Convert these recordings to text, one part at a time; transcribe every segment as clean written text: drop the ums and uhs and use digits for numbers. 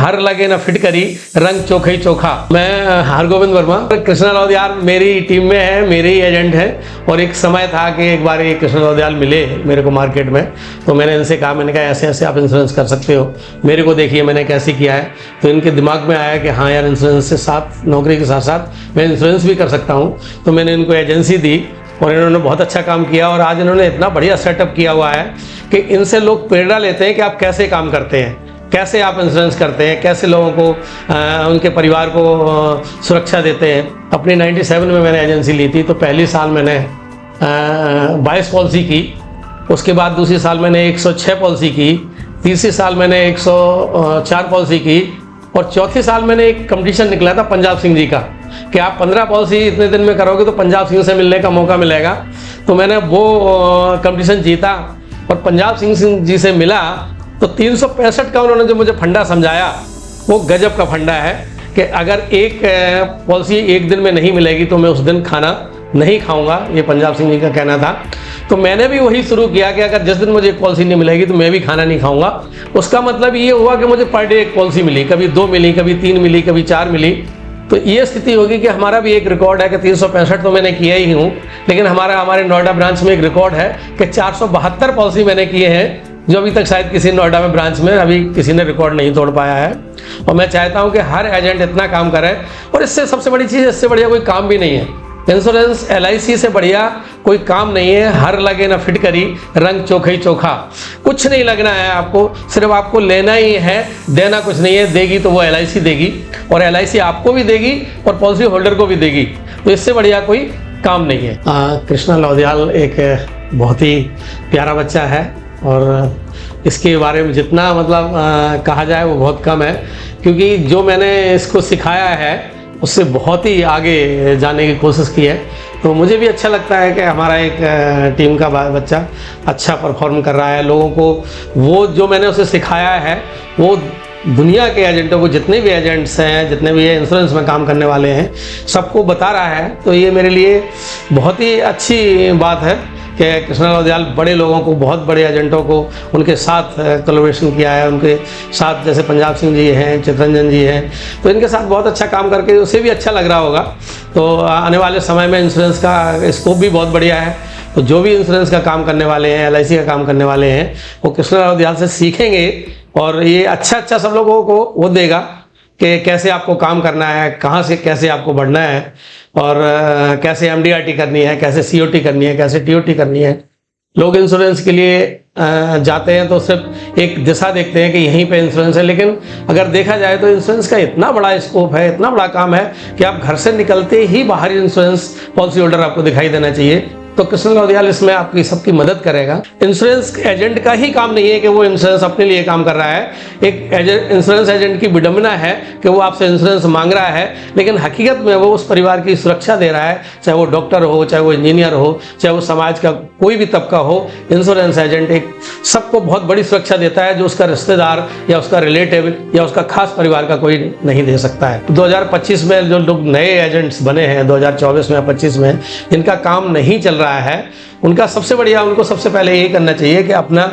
हर लगे न फिटकरी, रंग चोखा ही चोखा। मैं हरगोविंद वर्मा, कृष्णा लौदियाल मेरी टीम में है, मेरे ही एजेंट है। और एक समय था कि एक बार ये कृष्णा लौदियाल मिले मेरे को मार्केट में, तो मैंने इनसे कहा, मैंने कहा ऐसे ऐसे आप इंश्योरेंस कर सकते हो, मेरे को देखिए मैंने कैसे किया है। तो इनके दिमाग में आया कि हाँ यार, इंश्योरेंस से साथ, नौकरी के साथ साथ मैं इंश्योरेंस भी कर सकता हूँ। तो मैंने इनको एजेंसी दी और इन्होंने बहुत अच्छा काम किया। और आज इन्होंने इतना बढ़िया सेटअप किया हुआ है कि इनसे लोग प्रेरणा लेते हैं कि आप कैसे काम करते हैं, कैसे आप इंश्योरेंस करते हैं, कैसे लोगों को उनके परिवार को सुरक्षा देते हैं। अपनी 97 में मैंने एजेंसी ली थी, तो पहली साल मैंने 22 पॉलिसी की, उसके बाद दूसरी साल मैंने 106 पॉलिसी की, तीसरी साल मैंने 104 पॉलिसी की, और चौथी साल मैंने एक कंपटीशन निकला था पंजाब सिंह जी का कि आप 15 पॉलिसी इतने दिन में करोगे तो पंजाब सिंह से मिलने का मौका मिलेगा। तो मैंने वो कंपटीशन जीता और पंजाब सिंह जी से मिला। तो 365 का उन्होंने जो मुझे फंडा समझाया, वो गजब का फंडा है कि अगर एक पॉलिसी एक दिन में नहीं मिलेगी तो मैं उस दिन खाना नहीं खाऊंगा, ये पंजाब सिंह जी का कहना था। तो मैंने भी वही शुरू किया कि अगर जिस दिन मुझे एक पॉलिसी नहीं मिलेगी तो मैं भी खाना नहीं खाऊंगा। उसका मतलब ये हुआ कि मुझे पर डे एक पॉलिसी मिली, कभी 2 मिली, कभी 3 मिली, कभी 4 मिली। तो ये स्थिति होगी कि हमारा भी एक रिकॉर्ड है कि 365 तो मैंने किया ही हूँ, लेकिन हमारे नोएडा ब्रांच में एक रिकॉर्ड है कि 472 पॉलिसी मैंने किए हैं, जो अभी तक शायद किसी नोएडा में ब्रांच में अभी किसी ने रिकॉर्ड नहीं तोड़ पाया है। और मैं चाहता हूँ कि हर एजेंट इतना काम करे, और इससे सबसे बड़ी चीज़, इससे बढ़िया कोई काम भी नहीं है। इंश्योरेंस LIC से बढ़िया कोई काम नहीं है। हर लगे न फिटकरी, रंग चोखा ही चोखा। कुछ नहीं लगना है आपको, सिर्फ आपको लेना ही है, देना कुछ नहीं है। देगी तो वो LIC देगी, और LIC आपको भी देगी और पॉलिसी होल्डर को भी देगी। तो इससे बढ़िया कोई काम नहीं है। कृष्णा लौदियाल एक बहुत ही प्यारा बच्चा है, और इसके बारे में जितना मतलब कहा जाए वो बहुत कम है, क्योंकि जो मैंने इसको सिखाया है उससे बहुत ही आगे जाने की कोशिश की है। तो मुझे भी अच्छा लगता है कि हमारा एक टीम का बच्चा अच्छा परफॉर्म कर रहा है। लोगों को वो जो मैंने उसे सिखाया है वो दुनिया के एजेंटों को, जितने भी एजेंट्स हैं, जितने भी इंश्योरेंस में काम करने वाले हैं, सबको बता रहा है। तो ये मेरे लिए बहुत ही अच्छी बात है कि कृष्णा लौदियाल बड़े लोगों को, बहुत बड़े एजेंटों को उनके साथ कोलैबोरेशन किया है। उनके साथ जैसे पंजाब सिंह जी हैं, चितरंजन जी हैं, तो इनके साथ बहुत अच्छा काम करके उसे भी अच्छा लग रहा होगा। तो आने वाले समय में इंश्योरेंस का स्कोप भी बहुत बढ़िया है। तो जो भी इंश्योरेंस का काम करने वाले हैं, LIC का काम करने वाले हैं, वो कृष्णा लौदियाल से सीखेंगे, और ये अच्छा सब लोगों को वो देगा कि कैसे आपको काम करना है, कहाँ से कैसे आपको बढ़ना है, और कैसे MDRT करनी है, कैसे COT करनी है, कैसे TOT करनी है। लोग इंश्योरेंस के लिए जाते हैं तो सिर्फ एक दिशा देखते हैं कि यहीं पे इंश्योरेंस है, लेकिन अगर देखा जाए तो इंश्योरेंस का इतना बड़ा स्कोप है, इतना बड़ा काम है कि आप घर से निकलते ही बाहर इंश्योरेंस पॉलिसी होल्डर आपको दिखाई देना चाहिए। तो कृष्णा लौदियाल इसमें आपकी सबकी मदद करेगा। इंश्योरेंस एजेंट का ही काम नहीं है कि वो इंश्योरेंस अपने लिए काम कर रहा है। एक इंश्योरेंस एजेंट की विडंबना है कि वो आपसे इंश्योरेंस मांग रहा है, लेकिन हकीकत में वो उस परिवार की सुरक्षा दे रहा है, चाहे वो डॉक्टर हो, चाहे वो इंजीनियर हो, चाहे वो समाज का कोई भी तबका हो। इंश्योरेंस एजेंट एक सबको बहुत बड़ी सुरक्षा देता है, जो उसका रिश्तेदार या उसका रिलेटिव या उसका खास परिवार का कोई नहीं दे सकता है। 2025 में जो लोग नए एजेंट्स बने हैं, 2024 में या 25 में, जिनका काम नहीं चल रहा है, उनका सबसे बढ़िया, उनको सबसे पहले ये करना चाहिए कि अपना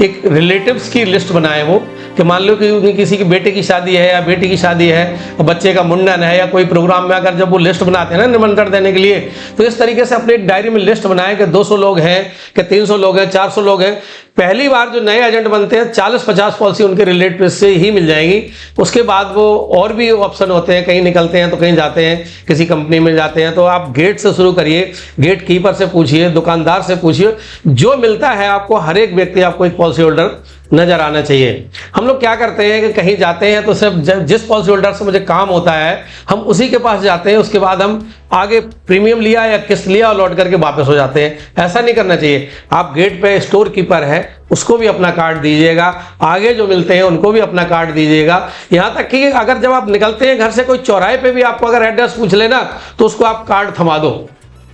एक रिलेटिव्स की लिस्ट बनाए। वो कि मान लो कि उनकी किसी की बेटे की शादी है या बेटी की शादी है, बच्चे का मुंडन है या कोई प्रोग्राम में, अगर जब वो लिस्ट बनाते हैं ना निमंत्रण देने के लिए, तो इस तरीके से अपने एक डायरी में लिस्ट बनाए कि 200 लोग हैं, कि 300 लोग हैं, 400 लोग हैं। पहली बार जो नए एजेंट बनते हैं 40-50 पॉलिसी उनके रिलेटिव से ही मिल जाएंगी। उसके बाद वो और भी ऑप्शन होते हैं, कहीं निकलते हैं तो कहीं जाते हैं, किसी कंपनी में जाते हैं। तो आप गेट से शुरू करिए, गेट कीपर से पूछिए, दुकानदार से पूछिए, जो मिलता है आपको, हर एक व्यक्ति आपको एक पॉलिसी होल्डर नजर आना चाहिए। हम लोग क्या करते हैं कि कहीं जाते हैं तो सिर्फ जिस पॉलिसी होल्डर से मुझे काम होता है हम उसी के पास जाते हैं, उसके बाद हम आगे प्रीमियम लिया या किस्त लिया और लौट करके वापस हो जाते हैं। ऐसा नहीं करना चाहिए। आप गेट पे स्टोर कीपर है, उसको भी अपना कार्ड दीजिएगा, आगे जो मिलते हैं उनको भी अपना कार्ड दीजिएगा। यहाँ तक कि अगर जब आप निकलते हैं घर से, कोई चौराहे पे भी आपको अगर एड्रेस पूछ लेना तो उसको आप कार्ड थमा दो।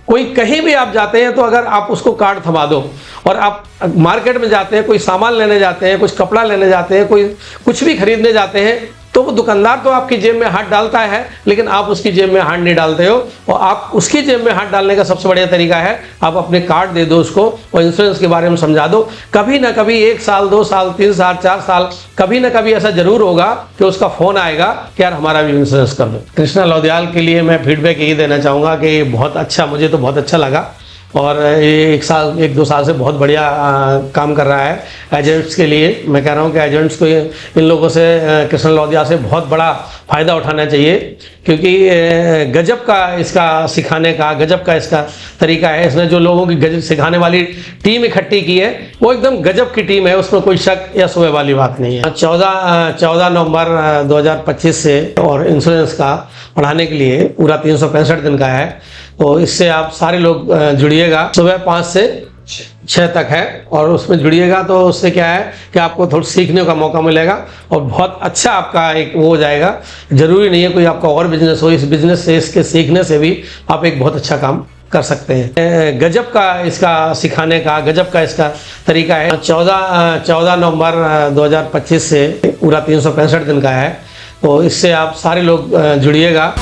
कोई कहीं भी आप जाते हैं तो अगर आप उसको कार्ड थमा दो। और आप मार्केट में जाते हैं, कोई सामान लेने जाते हैं, कुछ कपड़ा लेने जाते हैं, कोई कुछ भी खरीदने जाते हैं, तो वो दुकानदार तो आपकी जेब में हाथ डालता है, लेकिन आप उसकी जेब में हाथ नहीं डालते हो। और आप उसकी जेब में हाथ डालने का सबसे बढ़िया तरीका है, आप अपने कार्ड दे दो उसको और इंश्योरेंस के बारे में समझा दो। कभी ना कभी 1 साल 2 साल 3 साल 4 साल कभी ना कभी ऐसा जरूर होगा कि उसका फोन आएगा कि यार हमारा भी इंश्योरेंस कर दो। कृष्णा लौदियाल के लिए मैं फीडबैक यही देना चाहूँगा कि बहुत अच्छा, मुझे तो बहुत अच्छा लगा और ये 1 2 साल से बहुत बढ़िया काम कर रहा है एजेंट्स के लिए। मैं कह रहा हूँ कि एजेंट्स को इन लोगों से, कृष्णा लौदिया से बहुत बड़ा फ़ायदा उठाना चाहिए, क्योंकि गजब का इसका सिखाने का, गजब का इसका तरीका है। इसने जो लोगों की गजब सिखाने वाली टीम इकट्ठी की है वो एकदम गजब की टीम है, उसमें कोई शक या शुबे वाली बात नहीं है। 14 नवंबर 2025 से और इंश्योरेंस का पढ़ाने के लिए पूरा 365 दिन का है, तो इससे आप सारे लोग जुड़िएगा। सुबह 5 से 6 तक है और उसमें जुड़िएगा तो उससे क्या है कि आपको थोड़ा सीखने का मौका मिलेगा और बहुत अच्छा आपका एक वो हो जाएगा। जरूरी नहीं है कोई आपका और बिजनेस हो, इस बिजनेस से, इसके सीखने से भी आप एक बहुत अच्छा काम कर सकते हैं। गजब का इसका सिखाने का, गजब का इसका तरीका है। 14 नवंबर 2025 से पूरा 365 दिन का है, तो इससे आप सारे लोग जुड़िएगा।